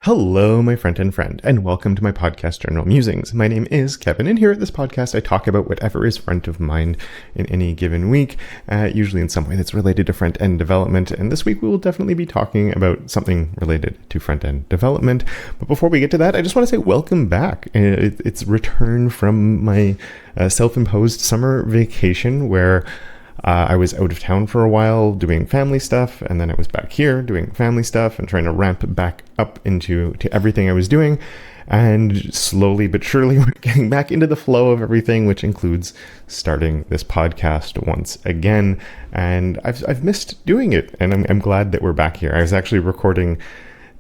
Hello, my front-end friend, and welcome to my podcast journal, Musings. My name is Kevin, and here at this podcast, I talk about whatever is front of mind in any given week, usually in some way that's related to front-end development. And this week, we will definitely be talking about something related to front-end development. But before we get to that, I just want to say welcome back. It's return from my self-imposed summer vacation where I was out of town for a while doing family stuff, and then I was back here doing family stuff and trying to ramp back up into everything I was doing. And slowly but surely, we're getting back into the flow of everything, which includes starting this podcast once again. And I've missed doing it, and I'm glad that we're back here. I was actually recording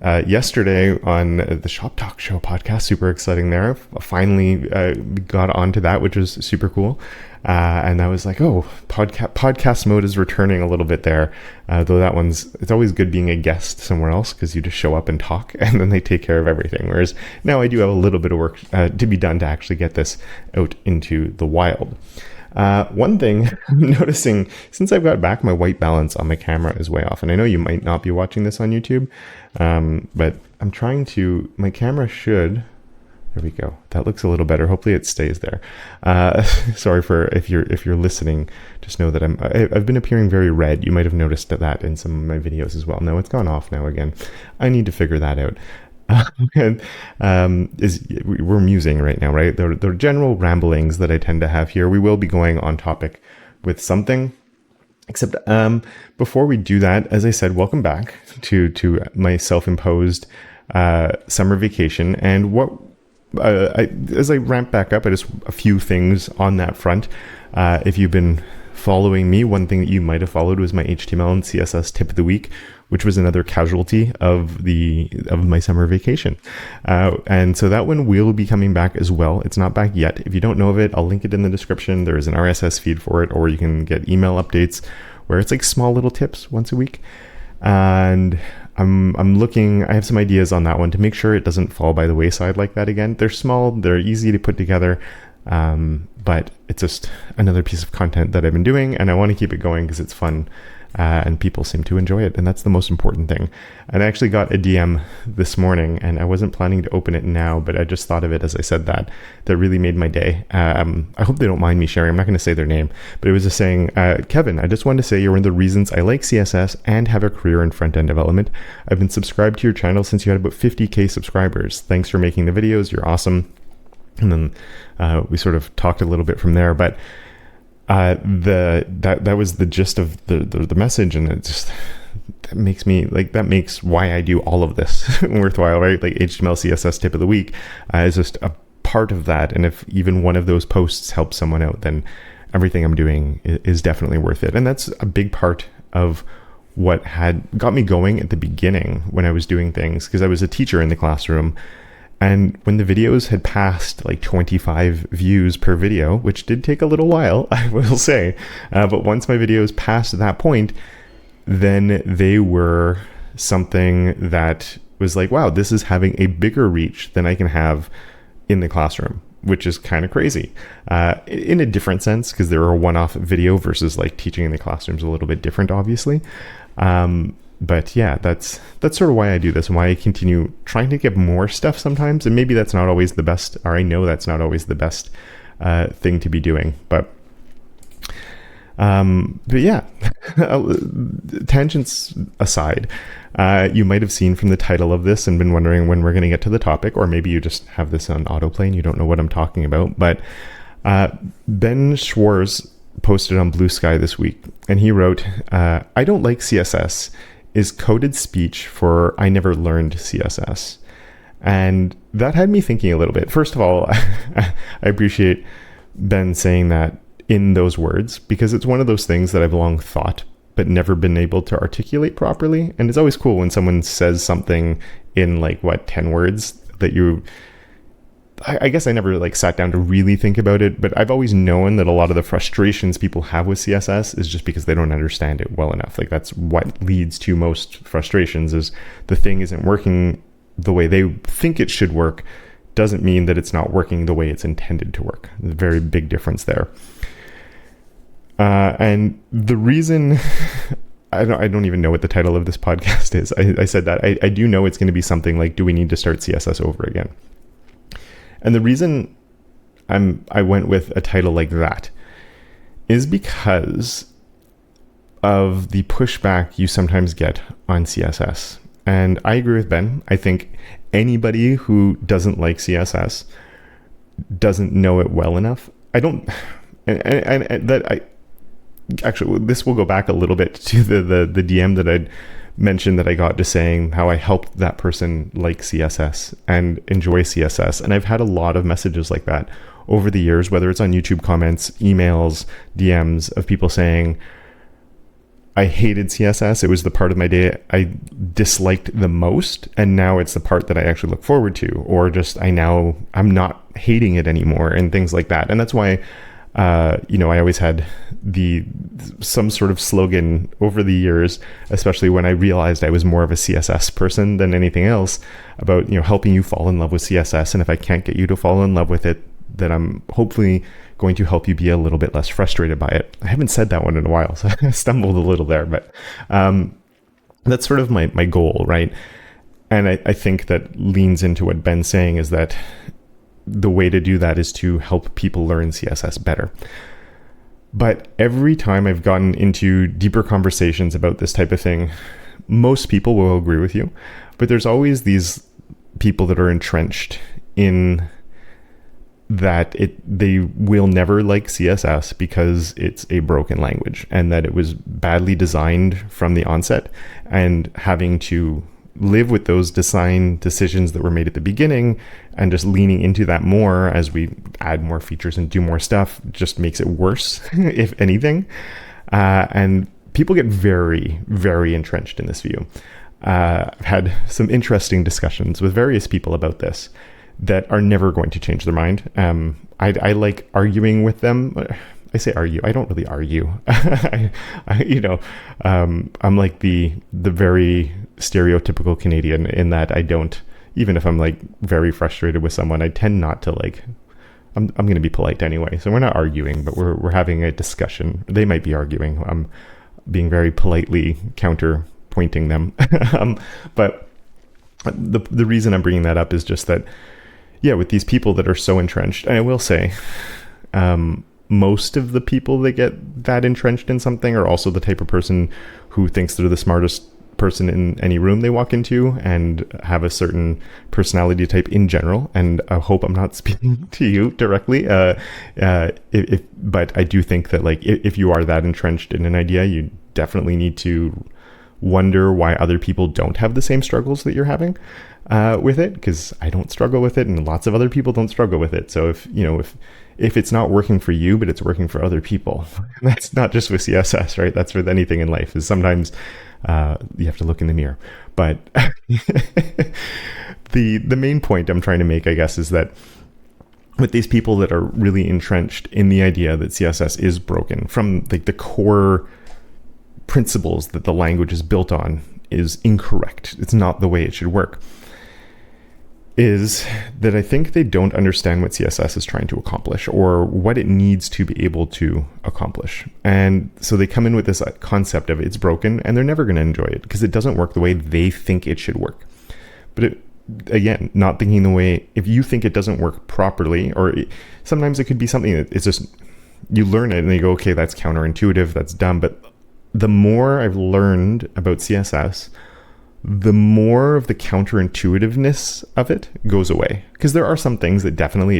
yesterday on the Shop Talk Show podcast. Super exciting there. Finally got onto that, which was super cool. And I was like, oh, podcast mode is returning a little bit there. Though it's always good being a guest somewhere else because you just show up and talk and then they take care of everything. Whereas now I do have a little bit of work to be done to actually get this out into the wild. One thing I'm noticing, since I've got back, my white balance on my camera is way off. And I know you might not be watching this on YouTube, but I'm trying to, my camera should, there we go. That looks a little better. Hopefully it stays there. Sorry for if you're listening, just know that I've been appearing very red. You might have noticed that in some of my videos as well. No, it's gone off now again. I need to figure that out. We're musing right now, right? The general ramblings that I tend to have here. We will be going on topic with something. Except before we do that, as I said, welcome back to my self-imposed summer vacation. And as I ramp back up, just a few things on that front. If you've been following me, one thing that you might have followed was my HTML and CSS tip of the week, which was another casualty of my summer vacation. And so that one will be coming back as well. It's not back yet. If you don't know of it, I'll link it in the description. There is an RSS feed for it, or you can get email updates where it's like small little tips once a week. And I'm looking, I have some ideas on that one to make sure it doesn't fall by the wayside like that again. They're small, they're easy to put together, but it's just another piece of content that I've been doing, and I want to keep it going because it's fun, and people seem to enjoy it, and that's the most important thing. And I actually got a DM this morning, and I wasn't planning to open it now, but I just thought of it as I said that really made my day. I hope they don't mind me sharing. I'm not going to say their name, but it was just saying, Kevin, I just wanted to say you're one of the reasons I like CSS and have a career in front-end development. I've been subscribed to your channel since you had about 50K subscribers. Thanks for making the videos. You're awesome. And then we sort of talked a little bit from there, but that was the gist of the message, and it just that makes why I do all of this worthwhile, right? Like HTML CSS tip of the week is just a part of that, and if even one of those posts helps someone out, then everything I'm doing is definitely worth it. And that's a big part of what had got me going at the beginning when I was doing things, because I was a teacher in the classroom. And when the videos had passed like 25 views per video, which did take a little while, I will say, but once my videos passed that point, then they were something that was like, wow, this is having a bigger reach than I can have in the classroom, which is kind of crazy in a different sense, because they're a one-off video versus like teaching in the classroom is a little bit different, obviously. But yeah, that's sort of why I do this and why I continue trying to get more stuff sometimes. And maybe that's not always the best, or I know that's not always the best thing to be doing. But yeah, tangents aside, you might have seen from the title of this and been wondering when we're going to get to the topic, or maybe you just have this on autoplay and you don't know what I'm talking about. But Ben Schwartz posted on Blue Sky this week, and he wrote, I don't like CSS is coded speech for I never learned CSS. And that had me thinking a little bit. First of all, I appreciate Ben saying that in those words, because it's one of those things that I've long thought but never been able to articulate properly. And it's always cool when someone says something in 10 words that I guess I never sat down to really think about it, but I've always known that a lot of the frustrations people have with CSS is just because they don't understand it well enough. That's what leads to most frustrations, is the thing isn't working the way they think it should work, doesn't mean that it's not working the way it's intended to work. There's a very big difference there. And the reason I don't even know what the title of this podcast is. I said that. I do know it's going to be something like, do we need to start CSS over again? And the reason I went with a title like that is because of the pushback you sometimes get on CSS. And I agree with Ben. I think anybody who doesn't like CSS doesn't know it well enough. Actually, this will go back a little bit to the DM that I'd mentioned that I got, to saying how I helped that person like CSS and enjoy CSS. And I've had a lot of messages like that over the years, whether it's on YouTube comments, emails, DMs, of people saying, I hated CSS. It was the part of my day I disliked the most. And now it's the part that I actually look forward to, or just I'm not hating it anymore, and things like that. And that's why I always had some sort of slogan over the years, especially when I realized I was more of a CSS person than anything else, about, helping you fall in love with CSS. And if I can't get you to fall in love with it, then I'm hopefully going to help you be a little bit less frustrated by it. I haven't said that one in a while, so I stumbled a little there, but that's sort of my goal, right? And I think that leans into what Ben's saying, is that the way to do that is to help people learn CSS better. But every time I've gotten into deeper conversations about this type of thing, most people will agree with you, but there's always these people that are entrenched in that they will never like CSS because it's a broken language, and that it was badly designed from the onset, and having to live with those design decisions that were made at the beginning, and just leaning into that more as we add more features and do more stuff just makes it worse, if anything. And people get very, very entrenched in this view. I've had some interesting discussions with various people about this that are never going to change their mind. I like arguing with them. I say argue. I don't really argue. I'm like the very stereotypical Canadian in that I don't, even if I'm like very frustrated with someone, I tend not to I'm going to be polite anyway. So we're not arguing, but we're having a discussion. They might be arguing. I'm being very politely counterpointing them. But the reason I'm bringing that up is just that, yeah, with these people that are so entrenched, and I will say, most of the people that get that entrenched in something are also the type of person who thinks they're the smartest person in any room they walk into, and have a certain personality type in general. And I hope I'm not speaking to you directly, but I do think that if you are that entrenched in an idea, you definitely need to wonder why other people don't have the same struggles that you're having with it, because I don't struggle with it, and lots of other people don't struggle with it. So if it's not working for you, but it's working for other people, that's not just with CSS, right? That's with anything in life, is sometimes you have to look in the mirror. But the main point I'm trying to make, I guess, is that with these people that are really entrenched in the idea that CSS is broken from the core principles that the language is built on is incorrect, it's not the way it should work, is that I think they don't understand what CSS is trying to accomplish, or what it needs to be able to accomplish. And so they come in with this concept of it's broken, and they're never going to enjoy it because it doesn't work the way they think it should work. But again, not thinking the way, if you think it doesn't work properly, or sometimes it could be something that it's just, you learn it and you go, okay, that's counterintuitive, that's dumb. But the more I've learned about CSS, the more of the counterintuitiveness of it goes away. Because there are some things that definitely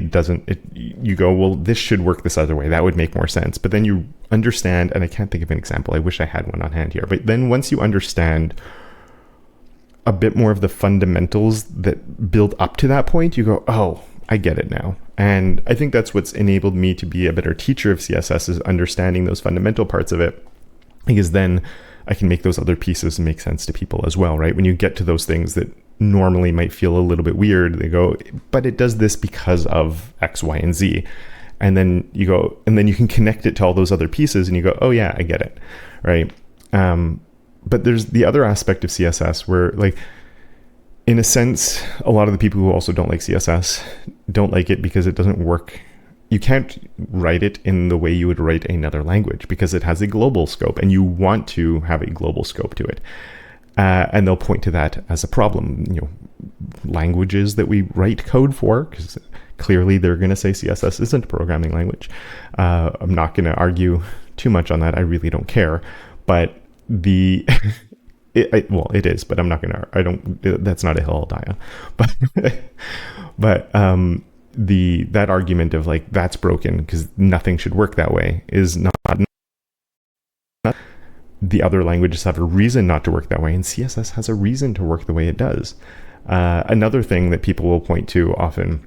you go, well, this should work this other way. That would make more sense. But then you understand, and I can't think of an example. I wish I had one on hand here. But then once you understand a bit more of the fundamentals that build up to that point, you go, oh, I get it now. And I think that's what's enabled me to be a better teacher of CSS, is understanding those fundamental parts of it. Because then I can make those other pieces make sense to people as well, right? When you get to those things that normally might feel a little bit weird, they go, but it does this because of X, Y, and Z. And then you go, and then you can connect it to all those other pieces and you go, oh yeah, I get it, right? But there's the other aspect of CSS where, in a sense, a lot of the people who also don't like CSS don't like it because it doesn't work you can't write it in the way you would write another language because it has a global scope and you want to have a global scope to it. And they'll point to that as a problem. Languages that we write code for, because clearly they're going to say CSS isn't a programming language. I'm not going to argue too much on that. I really don't care. But it is, but I'm not going to, that's not a hill I'll die on. But that argument of like, that's broken because nothing should work that way is not. The other languages have a reason not to work that way, and CSS has a reason to work the way it does. Another thing that people will point to often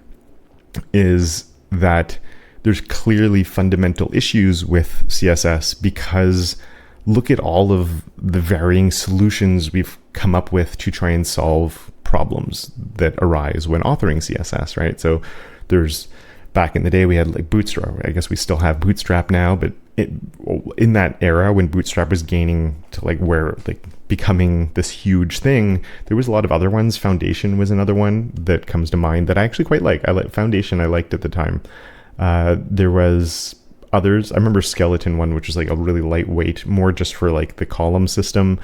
is that there's clearly fundamental issues with CSS because look at all of the varying solutions we've come up with to try and solve problems that arise when authoring CSS, right? So there's, back in the day we had like Bootstrap. I guess we still have Bootstrap now, but in that era when Bootstrap was gaining to like where like becoming this huge thing, there was a lot of other ones. Foundation was another one that comes to mind that I actually quite like. Foundation I liked at the time. There was others. I remember Skeleton one, which was like a really lightweight, more just for like the column system,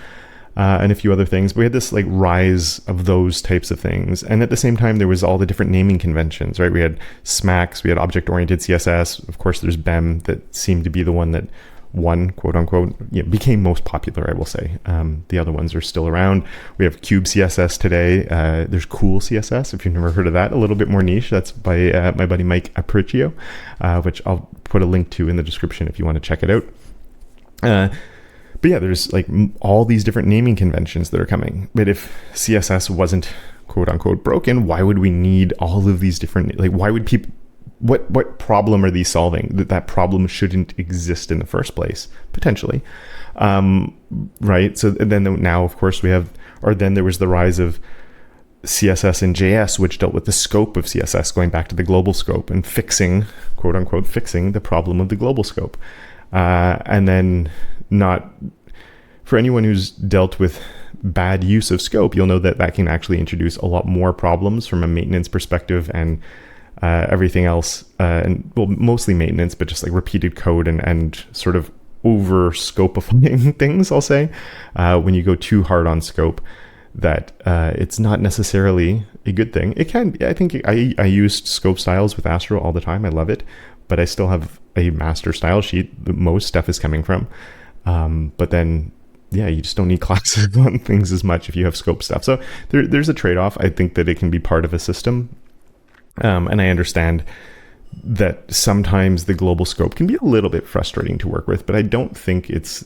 and a few other things. But we had this like rise of those types of things. And at the same time, there was all the different naming conventions, right? We had SMACs, we had object-oriented CSS. Of course, there's BEM that seemed to be the one that won, quote unquote, became most popular, I will say. The other ones are still around. We have Cube CSS today. There's Cool CSS, if you've never heard of that, a little bit more niche. That's by my buddy Mike Aparicio, which I'll put a link to in the description if you want to check it out. But yeah, there's like all these different naming conventions that are coming. But if CSS wasn't quote unquote broken, why would we need all of these different, like why would people, what problem are these solving? That problem shouldn't exist in the first place, potentially. Right. So and then now, of course, then there was the rise of CSS and JS, which dealt with the scope of CSS, going back to the global scope and fixing, quote unquote, fixing the problem of the global scope. And then not for anyone who's dealt with bad use of scope, you'll know that can actually introduce a lot more problems from a maintenance perspective and everything else. And well, mostly maintenance, but just like repeated code and sort of over scopifying things, I'll say, when you go too hard on scope, that it's not necessarily a good thing. It can be. I think I used scope styles with Astro all the time. I love it, but I still have a master style sheet that most stuff is coming from. But then, yeah, you just don't need classes on things as much if you have scope stuff. So there's a trade-off. I think that it can be part of a system. And I understand that sometimes the global scope can be a little bit frustrating to work with, but I don't think if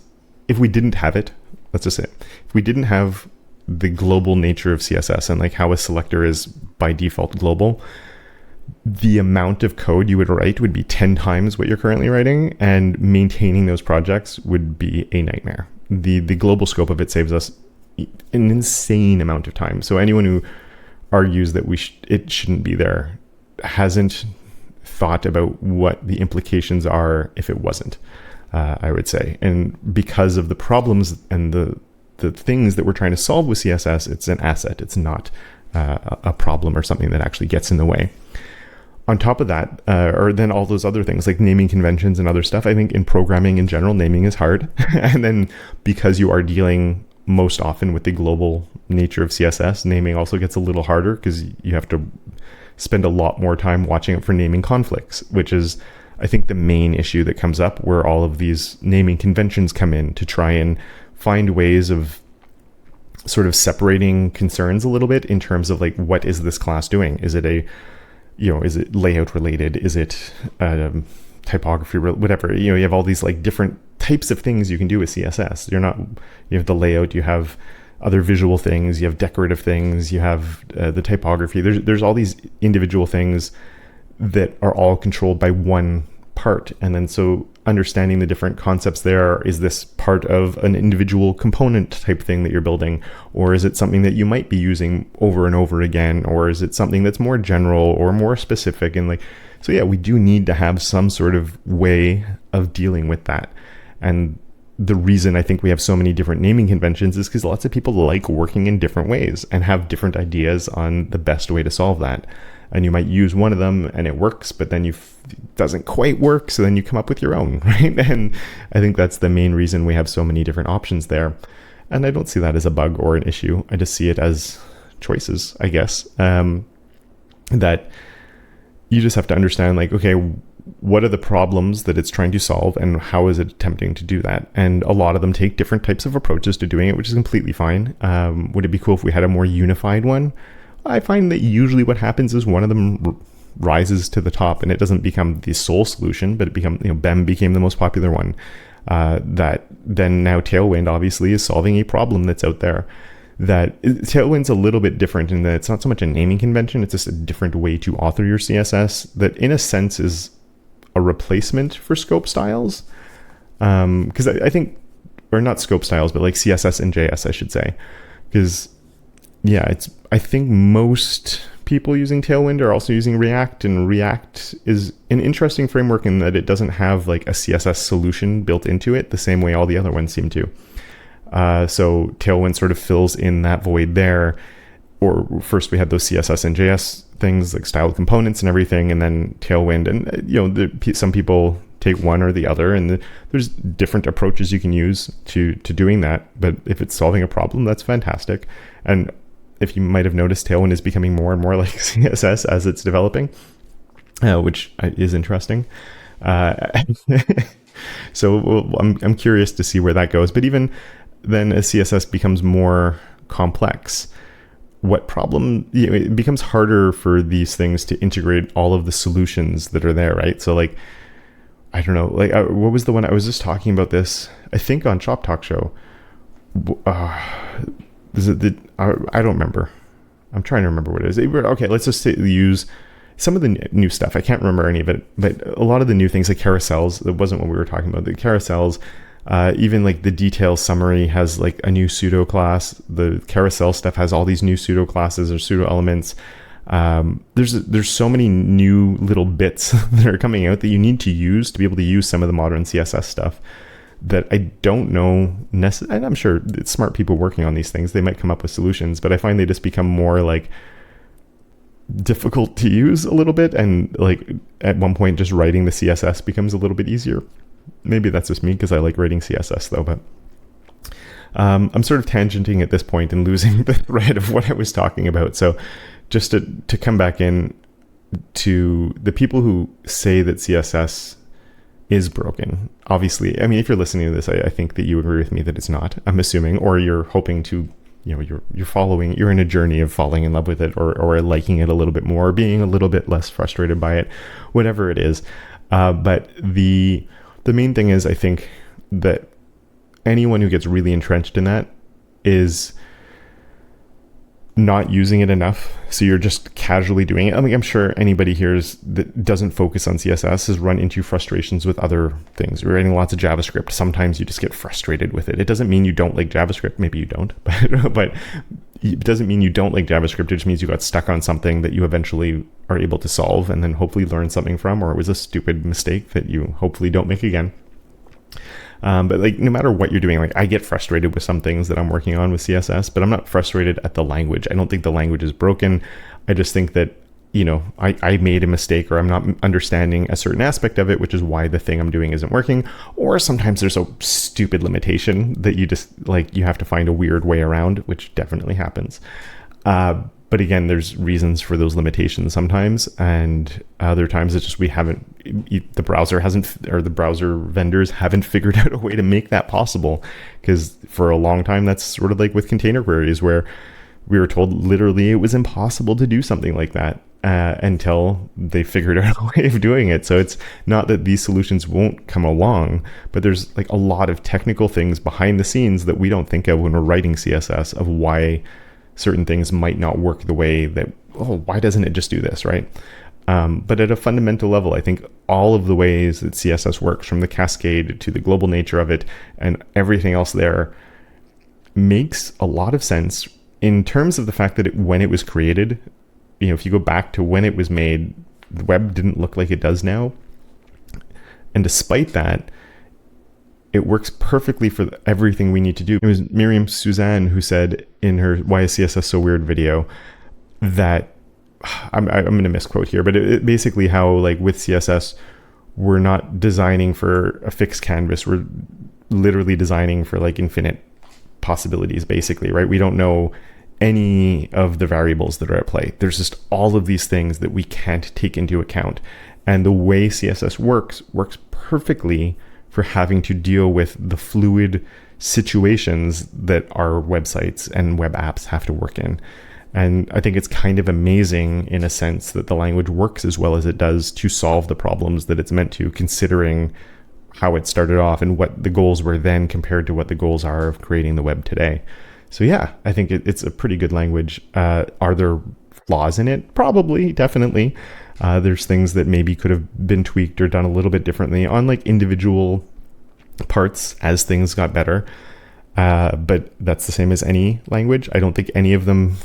we didn't have it, let's just say, if we didn't have the global nature of CSS and like how a selector is by default global, the amount of code you would write would be 10 times what you're currently writing, and maintaining those projects would be a nightmare. The global scope of it saves us an insane amount of time. So anyone who argues that it shouldn't be there hasn't thought about what the implications are if it wasn't, I would say. And because of the problems and the things that we're trying to solve with CSS, it's an asset. It's not a problem or something that actually gets in the way. On top of that, or then all those other things like naming conventions and other stuff, I think in programming in general, naming is hard. And then because you are dealing most often with the global nature of CSS, naming also gets a little harder because you have to spend a lot more time watching out for naming conflicts, which is, I think, the main issue that comes up where all of these naming conventions come in to try and find ways of sort of separating concerns a little bit in terms of like, what is this class doing? Is it is it layout related? Is it typography, whatever? You have all these like different types of things you can do with CSS. You have the layout, you have other visual things, you have decorative things, you have the typography. There's all these individual things that are all controlled by one part. And then so understanding the different concepts there, is this part of an individual component type thing that you're building, or is it something that you might be using over and over again, or is it something that's more general or more specific? And like, so yeah, we do need to have some sort of way of dealing with that. And the reason I think we have so many different naming conventions is because lots of people like working in different ways and have different ideas on the best way to solve that. and you might use one of them and it works, but then it doesn't quite work. So then you come up with your own, right? And I think that's the main reason we have so many different options there. And I don't see that as a bug or an issue. I just see it as choices, I guess, that you just have to understand, like, okay, what are the problems that it's trying to solve and how is it attempting to do that? And a lot of them take different types of approaches to doing it, which is completely fine. Would it be cool if we had a more unified one? I find that usually what happens is one of them rises to the top and it doesn't become the sole solution, but it become, BEM became the most popular one. That then now Tailwind obviously is solving a problem that's out there. That Tailwind's a little bit different in that it's not so much a naming convention, it's just a different way to author your CSS that in a sense is a replacement for scope styles. Because I think, or not scope styles, but like CSS and JS, I should say. Because I think most people using Tailwind are also using React, and React is an interesting framework in that it doesn't have like a CSS solution built into it the same way all the other ones seem to. So Tailwind sort of fills in that void there. Or first we had those CSS and JS things like styled components and everything, and then Tailwind. And some people take one or the other, and there's different approaches you can use to doing that. But if it's solving a problem, that's fantastic. And if you might have noticed, Tailwind is becoming more and more like CSS as it's developing, which is interesting. So I'm curious to see where that goes. But even then, as CSS becomes more complex, what problem, it becomes harder for these things to integrate all of the solutions that are there, right? So like, I don't know, like what was the one I was just talking about this, I think on Shop Talk Show. Is it I don't remember. I'm trying to remember what it is. Okay, let's just use some of the new stuff. I can't remember any of it, but a lot of the new things, like carousels, that wasn't what we were talking about. The carousels, even like the detail summary has like a new pseudo class. The carousel stuff has all these new pseudo classes or pseudo elements. There's so many new little bits that are coming out that you need to use to be able to use some of the modern CSS stuff that I don't know necessarily. And I'm sure it's smart people working on these things. They might come up with solutions, but I find they just become more like difficult to use a little bit. And like at one point, just writing the CSS becomes a little bit easier. Maybe that's just me because I like writing CSS though, but I'm sort of tangenting at this point and losing the thread of what I was talking about. So just to come back in to the people who say that CSS is broken. Obviously, I mean, if you're listening to this, I think that you agree with me that it's not, I'm assuming, or you're hoping to, you're in a journey of falling in love with it or liking it a little bit more, being a little bit less frustrated by it, whatever it is. But the main thing is, I think that anyone who gets really entrenched in that is not using it enough. So you're just casually doing it. I mean, I'm sure anybody here that doesn't focus on CSS has run into frustrations with other things. You're writing lots of JavaScript. Sometimes you just get frustrated with it. It doesn't mean you don't like JavaScript. Maybe you don't, but it doesn't mean you don't like JavaScript. It just means you got stuck on something that you eventually are able to solve and then hopefully learn something from, or it was a stupid mistake that you hopefully don't make again. But like, no matter what you're doing, like I get frustrated with some things that I'm working on with CSS, but I'm not frustrated at the language. I don't think the language is broken. I just think that, I made a mistake, or I'm not understanding a certain aspect of it, which is why the thing I'm doing isn't working. Or sometimes there's a stupid limitation that you just like, you have to find a weird way around, which definitely happens. But again, there's reasons for those limitations sometimes, and other times it's just the browser vendors haven't figured out a way to make that possible. Because for a long time, that's sort of like with container queries, where we were told literally it was impossible to do something like that until they figured out a way of doing it. So it's not that these solutions won't come along, but there's like a lot of technical things behind the scenes that we don't think of when we're writing CSS, of why certain things might not work the way that, why doesn't it just do this, right? But at a fundamental level, I think all of the ways that CSS works, from the cascade to the global nature of it and everything else there, makes a lot of sense in terms of the fact that when it was created, if you go back to when it was made, the web didn't look like it does now. And despite that, it works perfectly for everything we need to do. It was Miriam Suzanne who said in her Why is CSS So Weird video that I'm going to misquote here, but it basically how like with CSS, we're not designing for a fixed canvas. We're literally designing for like infinite possibilities, basically, right? We don't know any of the variables that are at play. There's just all of these things that we can't take into account. And the way CSS works perfectly for having to deal with the fluid situations that our websites and web apps have to work in. And I think it's kind of amazing in a sense that the language works as well as it does to solve the problems that it's meant to, considering how it started off and what the goals were then compared to what the goals are of creating the web today. So yeah, I think it's a pretty good language. Are there flaws in it? Probably, definitely. There's things that maybe could have been tweaked or done a little bit differently on like individual parts as things got better. But that's the same as any language. I don't think any of them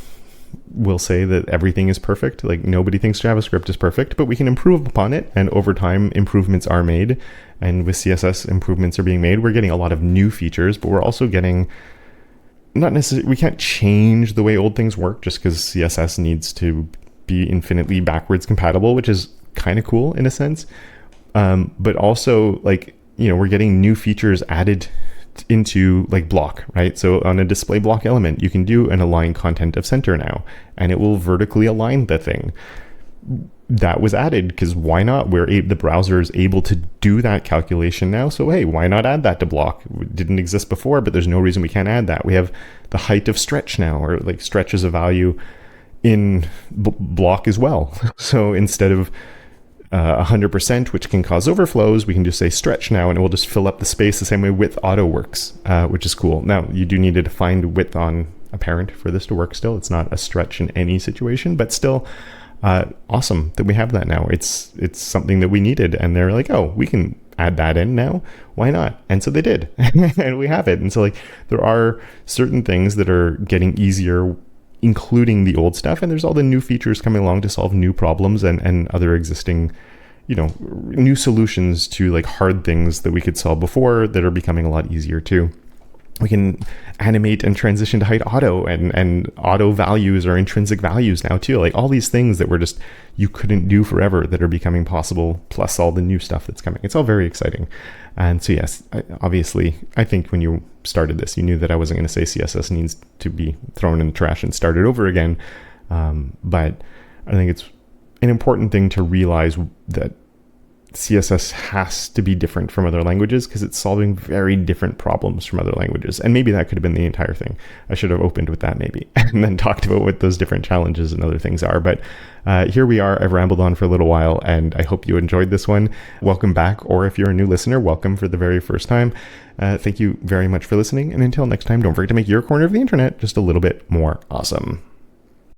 will say that everything is perfect. Like nobody thinks JavaScript is perfect, but we can improve upon it. And over time, improvements are made. And with CSS, improvements are being made. We're getting a lot of new features, but we're also getting not necessarily, we can't change the way old things work just because CSS needs to be infinitely backwards compatible, which is kind of cool in a sense. But also like, we're getting new features added into like block, right? So on a display block element, you can do an align content of center now, and it will vertically align the thing. That was added because why not? The browser is able to do that calculation now. So hey, why not add that to block? It didn't exist before, but there's no reason we can't add that. We have the height of stretch now, or like stretch is a value in block as well. So instead of 100%, which can cause overflows, we can just say stretch now, and it will just fill up the space the same way width auto works, which is cool. Now, you do need to define width on apparent for this to work still. It's not a stretch in any situation, but still awesome that we have that now. It's something that we needed, and they're like, oh, we can add that in now. Why not? And so they did, and we have it. And so like there are certain things that are getting easier, including the old stuff, and there's all the new features coming along to solve new problems and other existing, new solutions to like hard things that we could solve before that are becoming a lot easier too. We can animate and transition to height auto, and auto values are intrinsic values now too. Like all these things that were just, you couldn't do forever that are becoming possible, plus all the new stuff that's coming. It's all very exciting. And so yes, obviously, I think when you started this, you knew that I wasn't going to say CSS needs to be thrown in the trash and started over again. But I think it's an important thing to realize that CSS has to be different from other languages because it's solving very different problems from other languages. And maybe that could have been the entire thing. I should have opened with that maybe and then talked about what those different challenges and other things are. But here we are. I've rambled on for a little while, and I hope you enjoyed this one. Welcome back. Or if you're a new listener, welcome for the very first time. Thank you very much for listening. And until next time, don't forget to make your corner of the internet just a little bit more awesome.